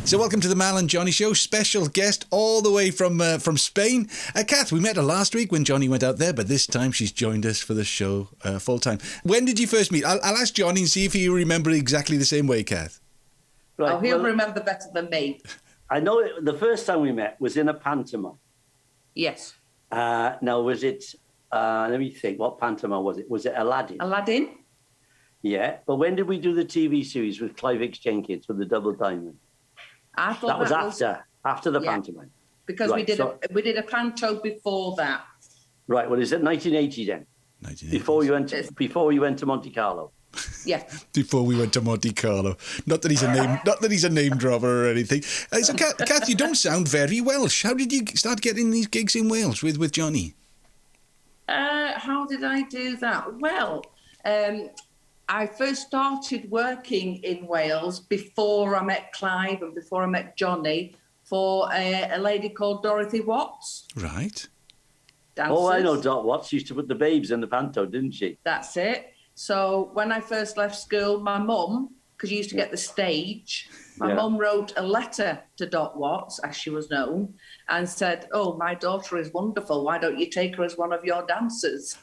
So welcome to the Mal and Johnny Show. Special guest all the way from Spain. Kath, we met her last week when Johnny went out there, but this time she's joined us for the show full time. When did you first meet? I'll ask Johnny and see if you remember exactly the same way, Kath. Right, he'll remember better than me. I know the first time we met was in a pantomime. Yes. Now, was it, let me think, what pantomime was it? Was it Aladdin? Aladdin? Yeah, but when did we do the TV series with Kathy Jenkins with the Double Diamond? I thought that was after the pantomime. Because right, we did a panto before that. Right, well, is it 1980 then? 1980. Before you went to Monte Carlo. Yeah. Before we went to Monte Carlo. Not that he's a name dropper or anything. So, Kath, you don't sound very Welsh. How did you start getting these gigs in Wales with Johnny? How did I do that? Well, I first started working in Wales before I met Clive and before I met Johnny for a lady called Dorothy Watts. Right. Dancers. Oh, I know Dot Watts. She used to put the babes in the panto, didn't she? That's it. So when I first left school, my mum, because you used to get the stage, my mum wrote a letter to Dot Watts, as she was known, and said, "Oh, my daughter is wonderful. Why don't you take her as one of your dancers?"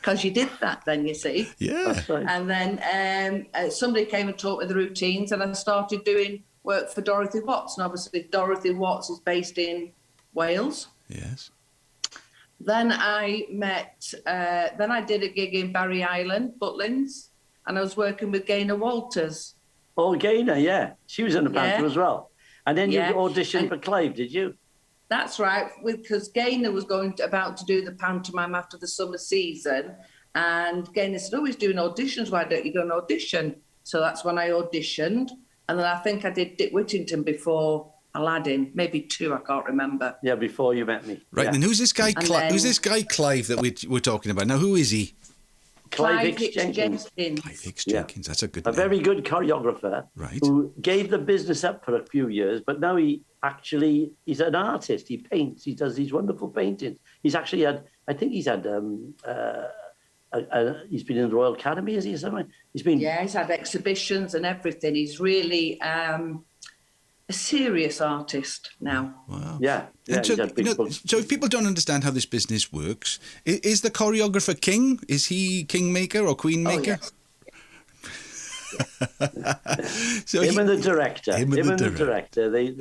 Because you did that then, you see. Yeah. Right. And then somebody came and taught me the routines, and I started doing work for Dorothy Watts. And obviously Dorothy Watts is based in Wales. Yes. Then I did a gig in Barry Island, Butlins, and I was working with Gaynor Walters. Oh, Gaynor, yeah. She was in the panto as well. And then you auditioned for Clive, did you? That's right, because Gaynor was about to do the pantomime after the summer season, and Gaynor said, "Oh, he's doing auditions, why don't you go and audition?" So that's when I auditioned, and then I think I did Dick Whittington before Aladdin, maybe 2, I can't remember. Yeah, before you met me. Right, yeah. and who's this guy? Who's this guy Clive that we're talking about? Now, who is he? Clive Jenkins. Clive Hicks Jenkins, that's a good name. A very good choreographer, right? Who gave the business up for a few years, but now he's an artist. He paints. He does these wonderful paintings. He's actually had, I think he's had, he's been in the Royal Academy, is he, or something? He's had exhibitions and everything. He's really a serious artist now. Wow. Yeah. So if people don't understand how this business works, is the choreographer king? Is he kingmaker or queenmaker? Oh, yes. So him and the director. Him and the director. They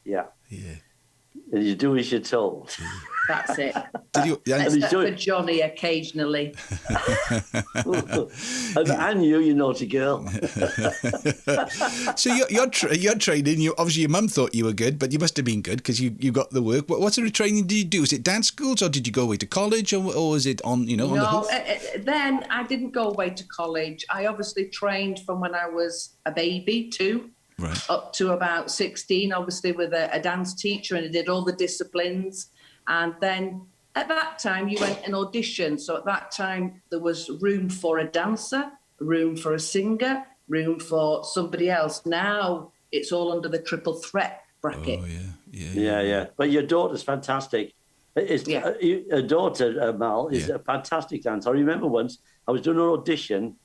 yeah. And you do as you're told. That's it. Except for Johnny occasionally. and you naughty girl. So you're training. Obviously your mum thought you were good, but you must have been good because you got the work. What sort of training did you do? Was it dance schools or did you go away to college or was it on the hoof? Then I didn't go away to college. I obviously trained from when I was a baby too. Right. Up to about 16, obviously with a dance teacher, and I did all the disciplines. And then at that time, you went and auditioned. So at that time, there was room for a dancer, room for a singer, room for somebody else. Now it's all under the triple threat bracket. Oh, yeah. But your daughter's fantastic. Her daughter, Mal, is a fantastic dancer. I remember once I was doing an audition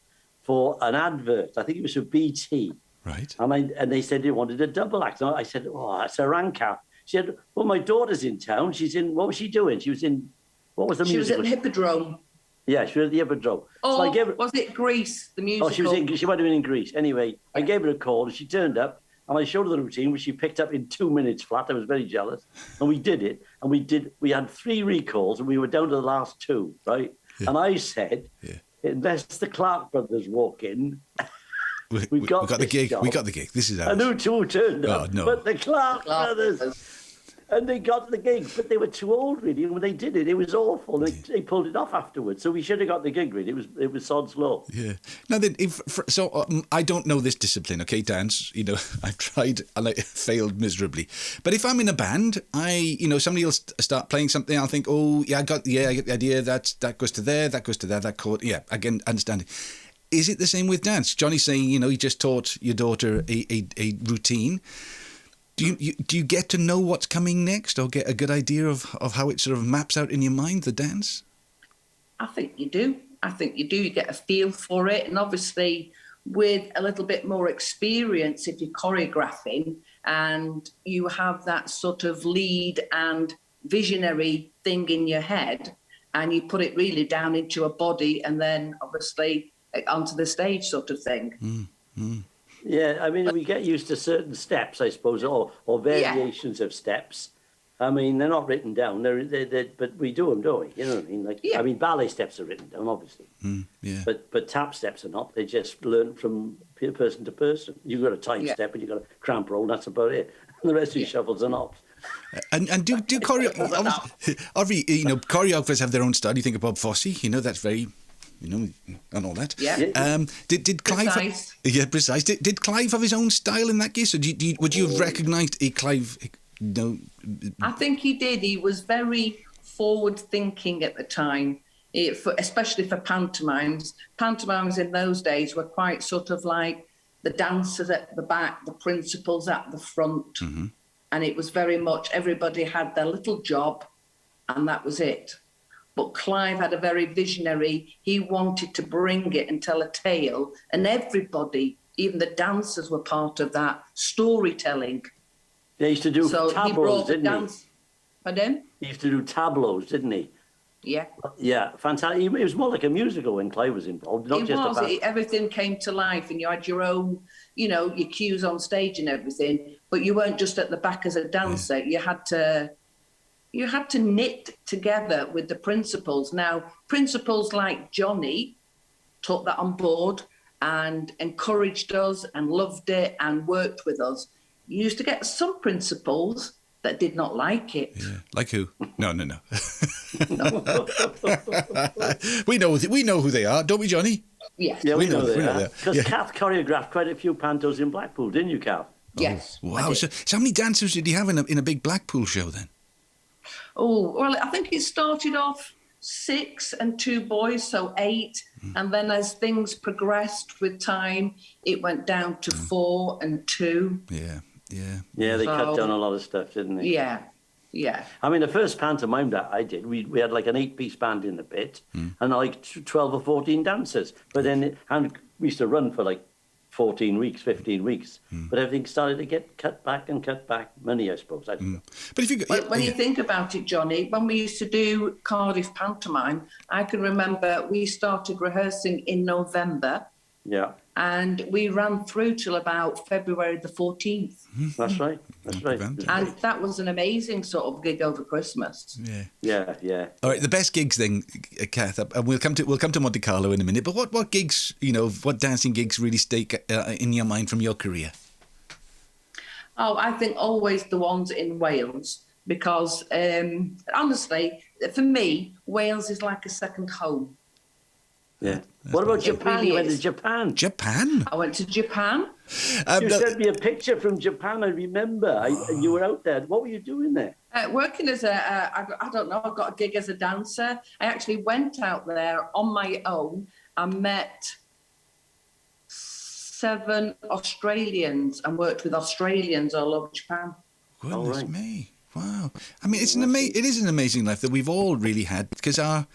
for an advert. I think it was for BT. Right. And they said they wanted a double act. And I said, "Oh, that's a rank out." She said, "Well, my daughter's in town. What was she doing? She was in, what was the musical? She was at the Hippodrome. Yeah, she was at the Hippodrome. Oh, was it Grease, the musical? Oh, she might have been in Greece. Anyway, I gave her a call and she turned up and I showed her the routine, which she picked up in 2 minutes flat. I was very jealous. And we did it. And we had 3 recalls and we were down to the last 2, right? Yeah. And I said, unless the Clark brothers walk in... We got the gig. Job. We got the gig. This is ours. And who turned up? No. But the Clark brothers. And they got the gig, but they were too old, really. And when they did it, it was awful. They pulled it off afterwards. So we should have got the gig, really. It was sod's law. Yeah. Now, then, I don't know this discipline, okay, dance. I've tried and I failed miserably. But if I'm in a band, somebody will start playing something. I'll think, I get the idea. That goes to there. That goes to there. That chord. Yeah, again, understanding. Is it the same with dance? Johnny's saying, he just taught your daughter a routine. Do you get to know what's coming next or get a good idea of how it sort of maps out in your mind, the dance? I think you do. You get a feel for it. And obviously with a little bit more experience if you're choreographing and you have that sort of lead and visionary thing in your head and you put it really down into a body and then obviously onto the stage sort of thing. Yeah, I mean, we get used to certain steps, I suppose, or variations of steps. I mean, they're not written down, but we do them, don't we? You know what I mean? Like, I mean, ballet steps are written down, obviously. Yeah. But tap steps are not. They just learn from person to person. You've got a time step and you've got a cramp roll, that's about it. And the rest of your shuffles are not. And do choreographers have their own style? You think of Bob Fosse, that's very, and all that. Yeah. Did Clive? Precise. Yeah, precise. Did Clive have his own style in that case, or would you have recognised a Clive? No. I think he did. He was very forward-thinking at the time, especially for pantomimes. Pantomimes in those days were quite sort of like the dancers at the back, the principals at the front. And it was very much everybody had their little job and that was it. But Clive had a very visionary, he wanted to bring it and tell a tale, and everybody, even the dancers, were part of that storytelling. They used to do tableaus, didn't he? Pardon? He used to do tableaus, didn't he? Yeah. Yeah, fantastic. It was more like a musical when Clive was involved, not just everything came to life, and you had your own, your cues on stage and everything. But you weren't just at the back as a dancer. Yeah. You had to knit together with the principals. Now, principals like Johnny took that on board and encouraged us and loved it and worked with us. You used to get some principals that did not like it. Yeah. Like who? No. We know who they are, don't we, Johnny? Yes. Yeah, we know they are. Because Kath choreographed quite a few pantos in Blackpool, didn't you, Kath? Yes. Oh, wow. So how many dancers did he have in a big Blackpool show then? Oh, well, I think it started off 6 and 2 boys, so 8. And then as things progressed with time, it went down to 4 and 2. Yeah. Yeah, they cut down a lot of stuff, didn't they? Yeah. I mean, the first pantomime that I did, we had like an 8-piece band in the pit and like 12 or 14 dancers. But then we used to run for like 14 weeks, 15 weeks. But everything started to get cut back. Money, I suppose. I don't know. But if you when you think about it, Johnny, when we used to do Cardiff pantomime, I can remember we started rehearsing in November. Yeah. And we ran through till about February the 14th. That's right. And that was an amazing sort of gig over Christmas. Yeah. All right, the best gigs then, Kath, and we'll come to Monte Carlo in a minute, but what gigs, what dancing gigs really stay in your mind from your career? Oh, I think always the ones in Wales, because honestly, for me, Wales is like a second home. Yeah. What about Japan? Really you went to Japan. Japan? I went to Japan. You sent me a picture from Japan, I remember. And you were out there. What were you doing there? Working as I don't know, I got a gig as a dancer. I actually went out there on my own and met 7 Australians and worked with Australians all over Japan. Goodness me. Wow. I mean, it is an amazing life that we've all really had, because our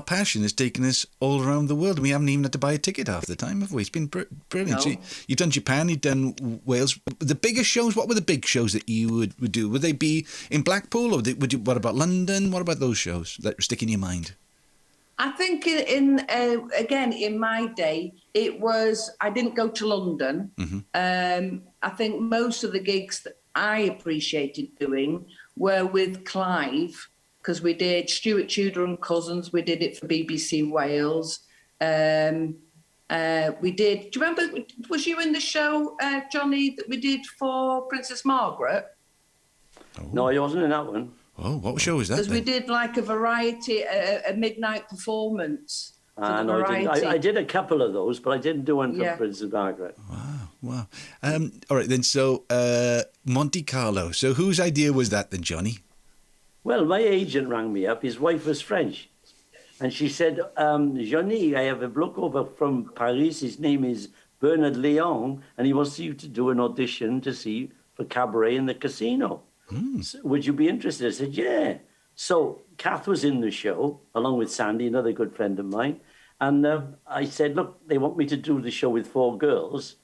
passion has taken us all around the world and we haven't even had to buy a ticket half the time, have we? It's been brilliant. No. So you've done Japan, you've done Wales. The biggest shows, what were the big shows that you would do? Would they be in Blackpool, or what about London? What about those shows that stick in your mind? I think again, in my day, it was, I didn't go to London. I think most of the gigs that I appreciated doing were with Clive, because we did Stuart Tudor and Cousins. We did it for BBC Wales. We did, do you remember, was you in the show, Johnny, that we did for Princess Margaret? Oh. No, I wasn't in that one. Oh, what show was that? Because we did like a variety, a midnight performance. No, I did a couple of those, but I didn't do one for Princess Margaret. Wow. All right, then, so Monte Carlo. So whose idea was that then, Johnny? Well, my agent rang me up. His wife was French. And she said, Johnny, I have a bloke over from Paris. His name is Bernard Leon, and he wants you to do an audition to see for Cabaret in the Casino. So, would you be interested? I said, yeah. So Kath was in the show, along with Sandy, another good friend of mine. And I said, look, they want me to do the show with 4 girls.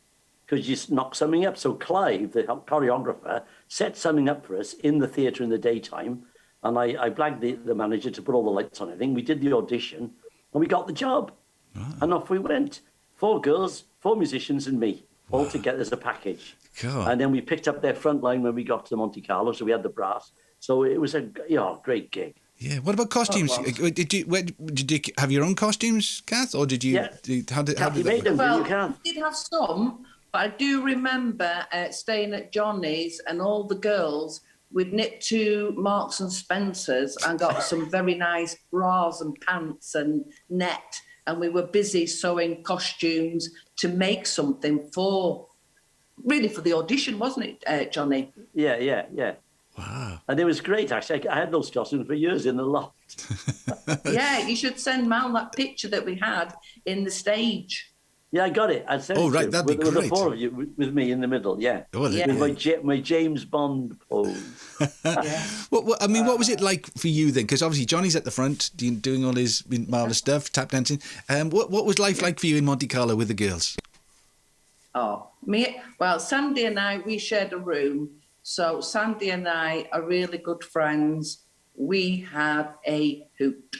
Could you knock something up? So Clive, the choreographer, set something up for us in the theatre in the daytime. And I blagged the manager to put all the lights on, I think. We did the audition and we got the job. Wow. And off we went. 4 girls, 4 musicians and me, all together as a package. God. And then we picked up their front line when we got to Monte Carlo. So we had the brass. So it was a great gig. Yeah. What about costumes? Did you have your own costumes, Kath, or did you? Yeah. How did you made them? Well, Kath? we did have some, but I do remember staying at Johnny's and all the girls. We'd nipped to Marks and Spencer's and got some very nice bras and pants and net, and we were busy sewing costumes to make something for the audition, wasn't it, Johnny? Yeah. Wow. And it was great, actually. I had those costumes for years in the loft. Yeah, you should send Mal that picture that we had in the stage. Yeah, I got it. I'd send it right, that'd be with great. the 4 of you with me in the middle, yeah. Oh, Yeah. With my James Bond pose. Yeah. What was it like for you then? Because obviously Johnny's at the front doing all his marvellous stuff, tap dancing. What was life like for you in Monte Carlo with the girls? Sandy and I, we shared a room. So Sandy and I are really good friends. We had a hoot.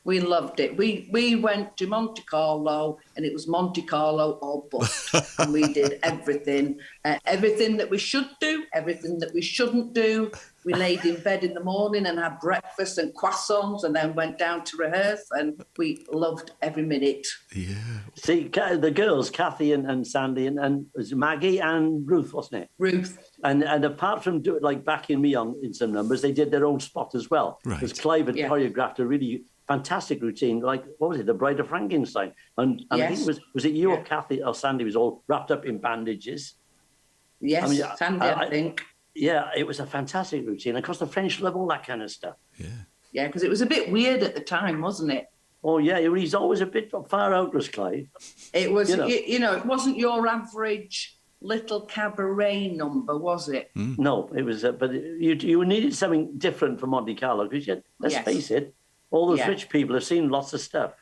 We loved it. We went to Monte Carlo, and it was Monte Carlo or bust. And we did everything that we should do, everything that we shouldn't do. We laid in bed in the morning and had breakfast and croissants, and then went down to rehearse, and we loved every minute. Yeah. See, the girls, Kathy and Sandy and it was Maggie and Ruth, wasn't it? Ruth. And apart from backing me on in some numbers, they did their own spot as well. Right. Because Clive had choreographed a really fantastic routine, like, what was it, The Bride of Frankenstein? And I think was it you or Kathy or Sandy was all wrapped up in bandages? Yes, Sandy, I think. Yeah, it was a fantastic routine. Of course, the French love all that kind of stuff. Yeah. Yeah, because it was a bit weird at the time, wasn't it? Oh, yeah, he's always a bit far out, was Clive. It was, it wasn't your average little cabaret number, was it? No, it was, but you needed something different from Monte Carlo, because let's face it, all those rich people have seen lots of stuff.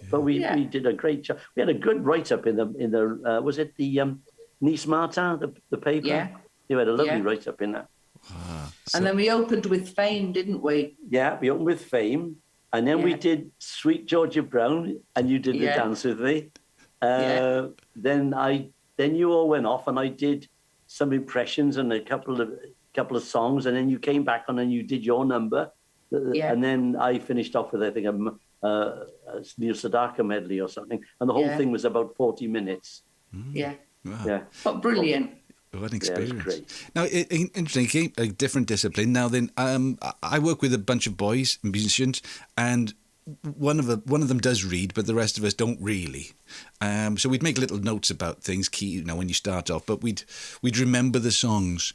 But we did a great job. We had a good write-up in the was it the Nice Martin, the paper? Yeah. You had a lovely write-up in that. Wow. And then we opened with Fame, didn't we? Yeah, we opened with Fame. And then we did Sweet Georgia Brown, and you did the dance with me. Then you all went off, and I did some impressions and a couple of songs, and then you came back on and you did your number. And then I finished off with, I think, a Neil Sedaka medley or something. And the whole thing was about 40 minutes. Yeah. Wow. Yeah. But brilliant. What an experience. Yeah, it was great. Now, interesting, a different discipline. Now then, I work with a bunch of boys, musicians, and one of them does read, but the rest of us don't really. So we'd make little notes about things, when you start off, but we'd remember the songs,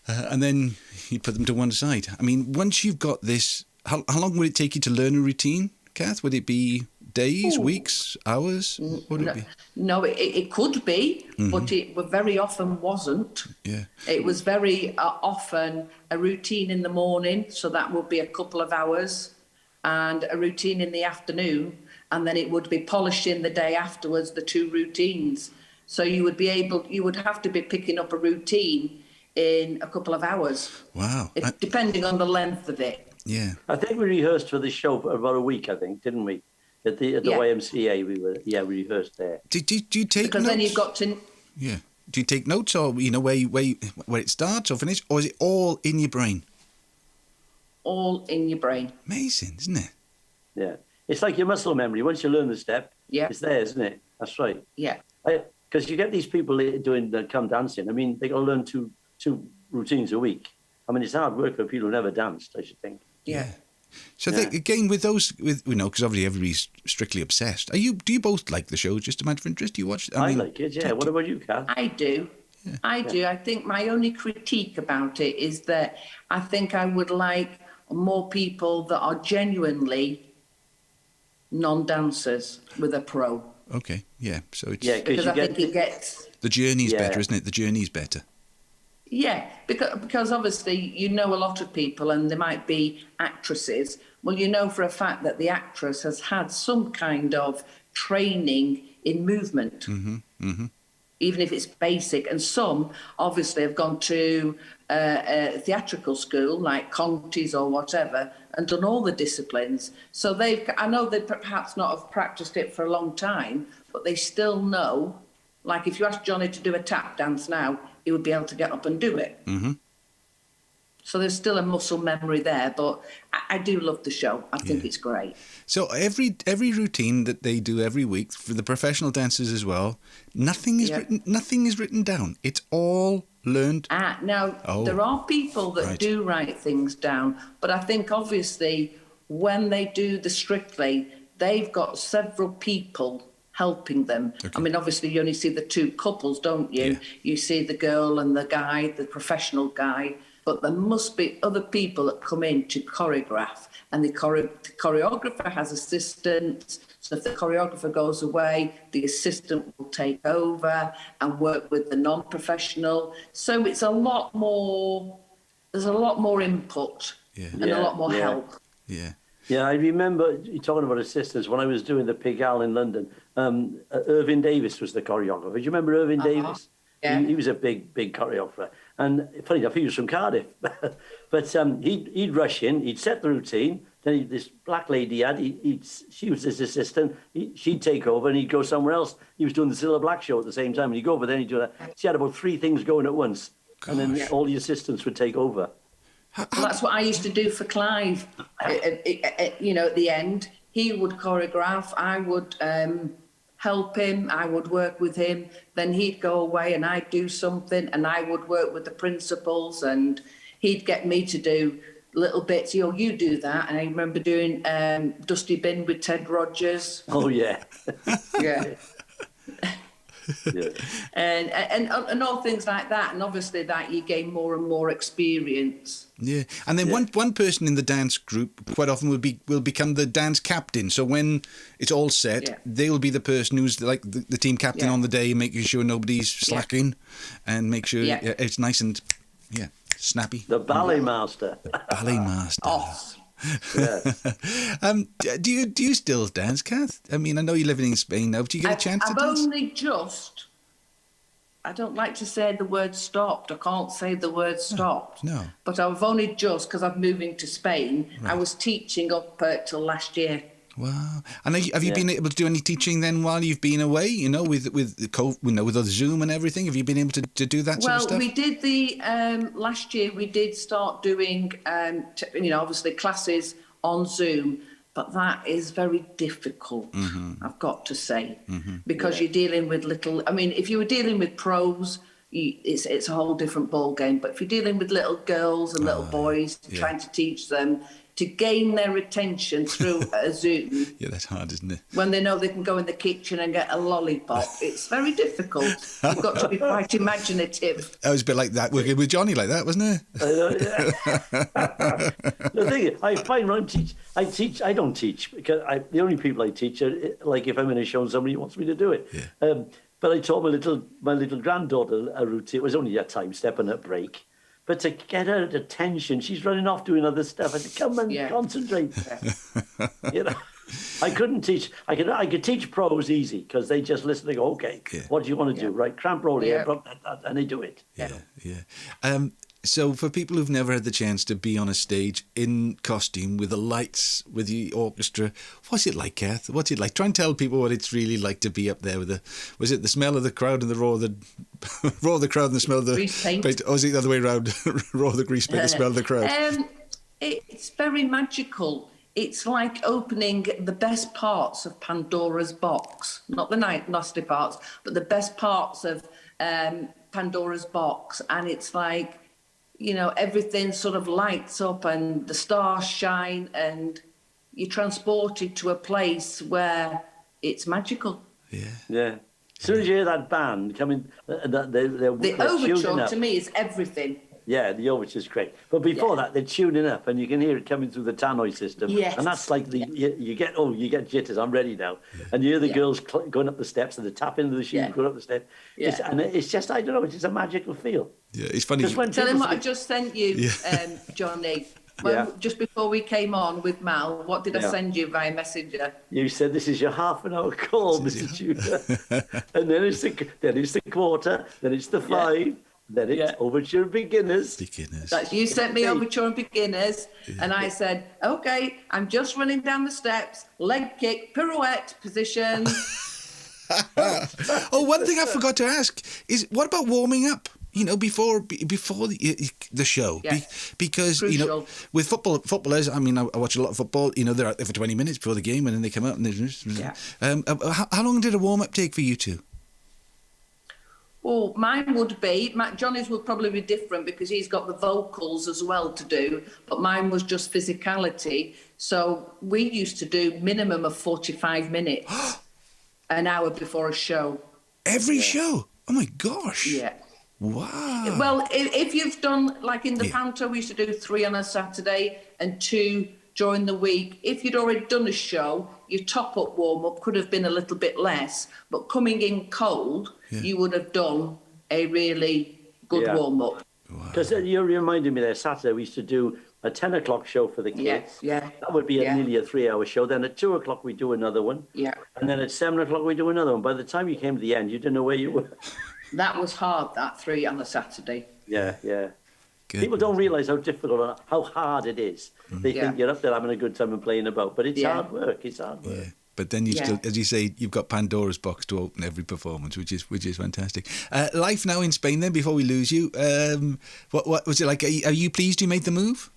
and then you'd put them to one side. I mean, once you've got this, how long would it take you to learn a routine, Kath? Would it be days, weeks, hours? What would it be? No, it could be, but it very often wasn't. Yeah. It was very often a routine in the morning, so that would be a couple of hours, and a routine in the afternoon, and then it would be polishing the day afterwards, the 2 routines. So you would have to be picking up a routine in a couple of hours. Wow. Depending on the length of it. Yeah. I think we rehearsed for this show for about a week, I think, didn't we? At the YMCA, we rehearsed there. Do you take because notes? Then you've got to. Yeah. Do you take notes, or where it starts or finishes, or is it all in your brain? All in your brain. Amazing, isn't it? Yeah, it's like your muscle memory. Once you learn the step, it's there, isn't it? That's right. Yeah. Because you get these people doing the come dancing. I mean, they got to learn two routines a week. I mean, it's hard work for people who never danced, I should think. Yeah. So again, with those, because obviously everybody's strictly obsessed. Do you both like the show? Just a matter of interest, do you watch? I like it. Yeah. What about you, Kath? I do. Yeah. I do. I think my only critique about it is that I think I would like more people that are genuinely non-dancers with a pro. Okay. Yeah. So it's because I think it gets the journey's better, isn't it? The journey's better. Yeah, because obviously you know a lot of people and there might be actresses. Well, you know for a fact that the actress has had some kind of training in movement, even if it's basic. And some obviously have gone to a theatrical school like Conti's or whatever and done all the disciplines. So I know they perhaps not have practiced it for a long time, but they still know. Like if you ask Johnny to do a tap dance now, he would be able to get up and do it. So there's still a muscle memory there, but I do love the show. I think it's great. So every routine that they do every week for the professional dancers as well, nothing is written down. It's all learned. Now there are people that do write things down, but I think obviously when they do the Strictly, they've got several people helping them. Okay. I mean, obviously you only see the two couples, don't you? Yeah. You see the girl and the guy, the professional guy, but there must be other people that come in to choreograph, and the choreographer has assistants. So if the choreographer goes away, the assistant will take over and work with the non-professional. So it's a lot more, there's a lot more input and a lot more help. Yeah. Yeah, I remember you talking about assistants when I was doing the Pigalle in London. Irving Davis was the choreographer. Do you remember Irving Davis? Yeah. He was a big choreographer. And funny enough, he was from Cardiff. But he'd rush in, he'd set the routine. Then this black lady she was his assistant. She'd take over and he'd go somewhere else. He was doing the Cilla Black show at the same time. And he'd go over there and he'd do that. She had about 3 things going at once. Gosh. And then all the assistants would take over. Well, that's what I used to do for Clive. At the end, he would choreograph. I would help him. I would work with him. Then he'd go away and I'd do something, and I would work with the principals, and he'd get me to do little bits. You do that. And I remember doing Dusty Bin with Ted Rogers. Oh, yeah. Yeah. Yeah. And all things like that, and obviously that you gain more and more experience. Yeah, and then one person in the dance group quite often will become the dance captain. So when it's all set, they'll be the person who's like the team captain on the day, making sure nobody's slacking, and make sure it's nice and snappy. The ballet master. The ballet master. Oh. Yeah. Do you still dance, Kath? I mean, I know you're living in Spain now. Do you get a chance to dance? I've only just. I don't like to say the word stopped. I can't say the word stopped. No. But I've only just, because I'm moving to Spain. Right. I was teaching up till last year. Wow. And have you been able to do any teaching then while you've been away? You know, with the Zoom and everything. Have you been able to do that sort of stuff? Well, we did last year. We did start doing obviously classes on Zoom, but that is very difficult. I've got to say, because you're dealing with little. I mean, if you were dealing with pros, it's a whole different ball game. But if you're dealing with little girls and little boys, trying to teach them, to gain their attention through a Zoom. Yeah, that's hard, isn't it? When they know they can go in the kitchen and get a lollipop. It's very difficult. You've got to be quite imaginative. That was a bit like that, working with Johnny like that, wasn't it? The thing is, I find when I don't teach, because the only people I teach are, like, if I'm in a show and somebody wants me to do it. Yeah. But I taught my little granddaughter a routine. It was only a time step and a break. But to get her attention, she's running off doing other stuff. I said, come and concentrate. I couldn't teach. I could teach pros easy because they just listen and go, okay, what do you want to do? Right, cramp roll here, and they do it. Yeah. So for people who've never had the chance to be on a stage in costume with the lights, with the orchestra, what's it like, Kath? What's it like? Try and tell people what it's really like to be up there with was it the smell of the crowd and the roar of the crowd and the smell of the grease paint? Or is it the other way around? Roar of the grease paint, the smell of the crowd. It's very magical. It's like opening the best parts of Pandora's box, not the nasty parts, but the best parts of Pandora's box, and it's like, everything sort of lights up and the stars shine and you're transported to a place where it's magical. Yeah. Yeah. As soon as you hear that band coming, the overture to me is everything. Yeah, the which is great. But before that, they're tuning up, and you can hear it coming through the tannoy system. Yes. And that's like you get jitters. I'm ready now. Yeah. And you hear the girls going up the steps, and they tap into the shoes, going up the steps. Yeah. And it's just, I don't know, it's just a magical feel. Yeah, it's funny. Tell him what I just sent you, Johnny. Just before we came on with Mal, what did I send you via Messenger? You said this is your half-an-hour call, Mr. Tudor. And then it's the quarter, then it's the 5, then it's Overture and Beginners. You sent me Overture and Beginners, and I said, okay, I'm just running down the steps, leg kick, pirouette, position. Oh, one thing I forgot to ask is, what about warming up? You know, before the show, because Crucial. You know, with footballers. I mean, I watch a lot of football. You know, they're out there for 20 minutes before the game, and then they come out and how long did a warm up take for you two? Well, mine would be Johnny's would probably be different because he's got the vocals as well to do, but mine was just physicality. So we used to do minimum of 45 minutes, an hour before a show. Every show? Oh my gosh! Yeah. Wow. Well, if you've done, like in the panto, we used to do 3 on a Saturday and 2 during the week. If you'd already done a show, your top-up warm-up could have been a little bit less. But coming in cold, you would have done a really good warm-up. Because you reminded me there, Saturday we used to do a 10 o'clock show for the kids. Yeah. That would be nearly a 3-hour show. Then at 2 o'clock we do another one. Yeah. And then at 7 o'clock we do another one. By the time you came to the end, you didn't know where you were. That was hard, that 3 on a Saturday. Yeah. People don't realise how difficult, how hard it is. They think you're up there having a good time and playing about, but it's hard work. It's hard work. Yeah. But then you still, as you say, you've got Pandora's box to open every performance, which is fantastic. Life now in Spain. Then, before we lose you, what was it like? Are you pleased you made the move?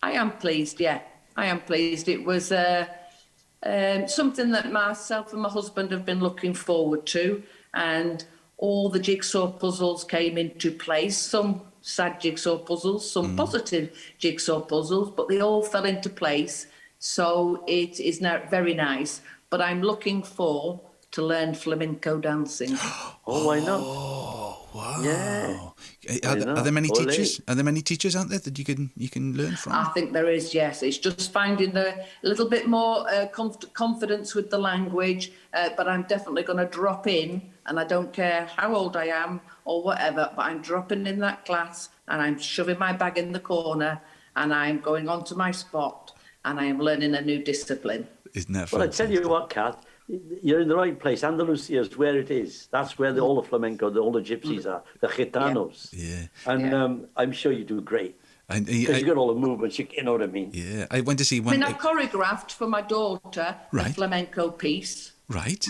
I am pleased. Yeah, I am pleased. It was something that myself and my husband have been looking forward to, and all the jigsaw puzzles came into place. Some sad jigsaw puzzles, some positive jigsaw puzzles, but they all fell into place. So it is now very nice. But I'm looking to learn flamenco dancing. Oh, why not? Oh, wow. Yeah. Are there many teachers? Are there many teachers out there that you can learn from? I think there is, yes. It's just finding a little bit more confidence with the language. But I'm definitely going to drop in, and I don't care how old I am or whatever, but I'm dropping in that class and I'm shoving my bag in the corner and I'm going on to my spot and I am learning a new discipline. Isn't that fun? Well, I tell you what, Kath, you're in the right place. Andalusia is where it is. That's where all the flamenco, all the gypsies are, the gitanos. Yeah. And I'm sure you do great. Because you got all the movements, you know what I mean? Yeah. I went to see one. I choreographed for my daughter a flamenco piece. Right.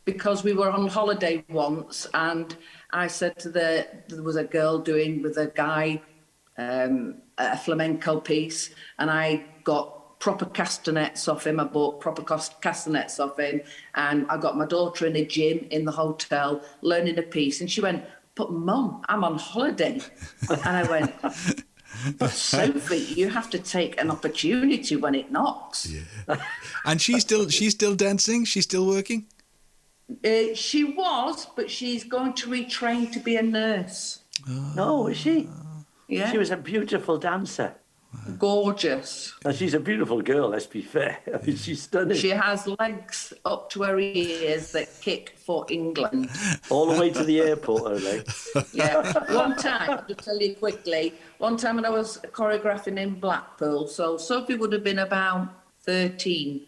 Because we were on holiday once and I said there was a girl doing with a guy a flamenco piece and I got proper castanets off him. I bought proper castanets off him and I got my daughter in a gym in the hotel learning a piece and she went, but Mum, I'm on holiday. And I went, but Sophie, you have to take an opportunity when it knocks. Yeah. And she's still dancing? She's still working? She was, but she's going to retrain to be a nurse. No, is she? Yeah. She was a beautiful dancer. Gorgeous. And she's a beautiful girl, let's be fair. I mean, she's stunning. She has legs up to her ears that kick for England. All the way to the airport, her legs. Yeah. One time, to tell you quickly, one time when I was choreographing in Blackpool, so Sophie would have been about 13.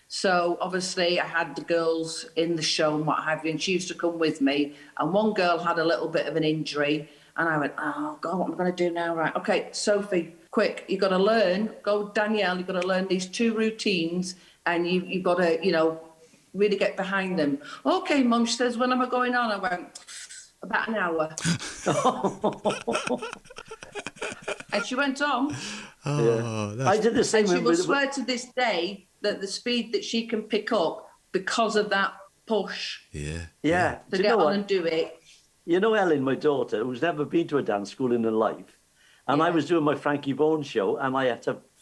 So obviously I had the girls in the show and what have you, and she used to come with me. And one girl had a little bit of an injury, and I went, oh God, what am I going to do now? Right, okay, Sophie, quick, you've got to learn. Go, Danielle, you've got to learn these 2 routines, and you've got to, really get behind them. Okay, Mum, she says, when am I going on? I went, about an hour. And she went on. Oh, yeah. I did the same. And she will swear to this day that the speed that she can pick up because of that push. Yeah. To get on and do it. You know, Ellen, my daughter, who's never been to a dance school in her life, and I was doing my Frankie Bones show, and I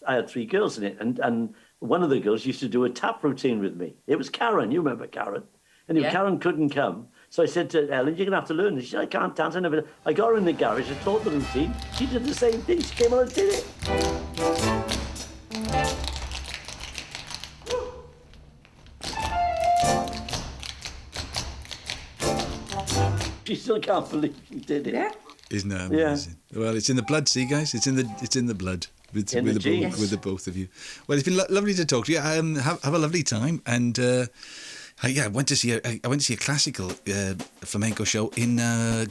had 3 girls in it, and one of the girls used to do a tap routine with me. It was Karen. You remember Karen? And if Karen couldn't come, So I said to Ellen, you're going to have to learn this. She said, I can't dance. I got her in the garage. I taught the routine. She did the same thing. She came on and did it. She still can't believe she did it. Yeah. Isn't that amazing? Yeah. Well, it's in the blood, see, guys? It's in the blood with the both of you. Well, it's been lovely to talk to you. Have a lovely time, and I went to see a classical flamenco show in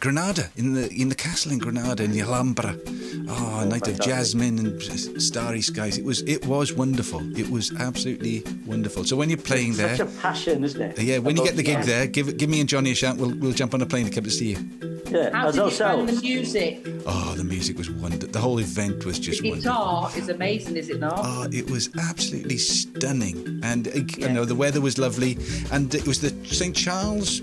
Granada, in the castle in Granada, in the Alhambra. Oh, a night of jasmine and starry skies. It was wonderful. It was absolutely wonderful. So when you're playing there, such a passion, isn't it? Yeah, when you get the gig there, give me and Johnny a shout. We'll jump on a plane and come to see you. Yeah, how did you find the music? Oh, the music was wonderful. The whole event was just wonderful. The guitar is amazing, is it not? Oh, it was absolutely stunning. And, you know, the weather was lovely. And it was the St. Charles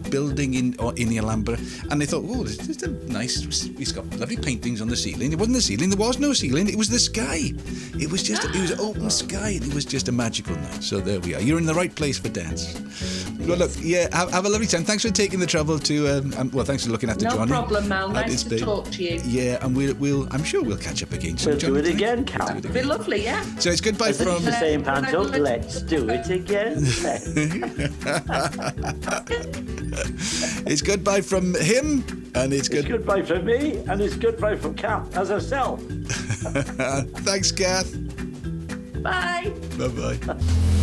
building in the Alhambra, and they thought, oh, this is nice. It's got lovely paintings on the ceiling. It wasn't the ceiling. There was no ceiling. It was the sky. It was open sky, and it was just a magical night. So there we are. You're in the right place for dance. Well, look, have a lovely time. Thanks for taking the trouble to. Thanks for looking after Johnny. No problem, Mal. Nice to talk to you. Yeah, and I'm sure we'll catch up again. So we'll do it again, Cal. It'll be lovely, yeah. So it's goodbye from. The same Panto. Let's do it again. It's goodbye from him, and it's goodbye from me, and it's goodbye from Kath as herself. Thanks, Kath. Bye. Bye-bye.